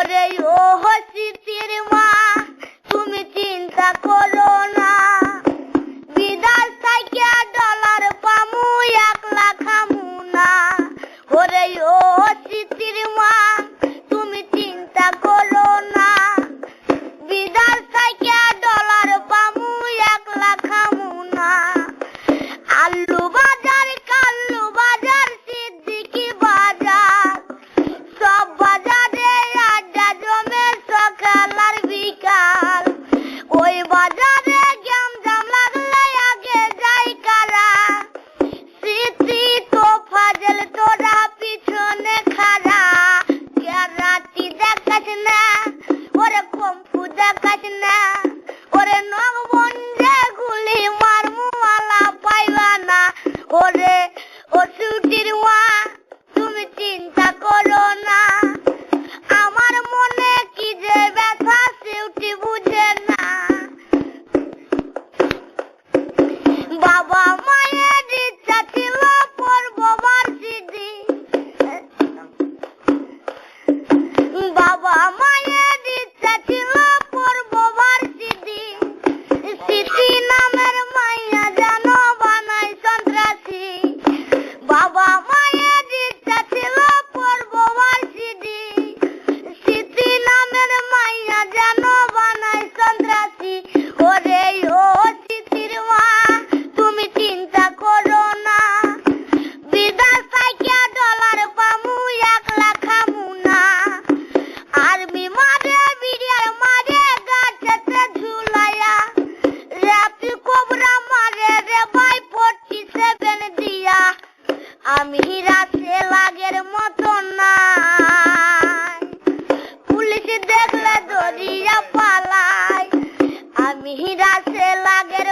ওরে ও স্মৃতির মা তুমি চিন্তা করো না, বিদেশ থেকে ডলার পামু একলা খামু না। ওরে ও স্মৃতির মা তুমি চিন্তা করো না, বিদেশ থেকে ডলার পামু একলা খামু না। আলু বাজার কাল্লু বাজার সিদ্দিকি বাজার সব বাজারে আড্ডা জমে সকাল আর বিকাল। ওই বাজারে গ্যামজাম লাগলে আগে যাই কারা, স্মৃতি তো ফাজল তোরা পিছনে খাড়া। রাতি দেখাস না ওরে কম্পু দেখাস না, ওরে নগবন্ধে গুলি মারমু আলা পাইবা না। ওরে ও ছুটির মা তুমি চিন্তা করো না, আমার মনে কি যে ব্যথা সেউটি বুঝে না। বাবা মায়ের ইচ্ছা ছিল পড়বো ভার্সিটি, বাবা মায়ের ইচ্ছা ছিল পড়বো ভার্সিটি। স্মৃতি নামের মাইয়া যেন বানাই সন্ত্রাসী, বাবা মায়ের ইচ্ছা ছিল পড়বো ভার্সিটি। স্মৃতি নামের মাইয়া যেন বানাই সন্ত্রাসী। ওরে ও স্মৃতির মা তুমি চিন্তা করো না, বিদেশ থেকে ডলার পামু একলা খামু না। আর্মি মারে বিড়িয়ার মারে গাছেতে ঝুলাইয়া, র্যাপি কোবরা মারে রে ভাই 47 দিয়া। আমি রাতে লাগের মতো নাই, পুলিশ দেখলে দরিয়া পালাই। আমি রাতে লাগের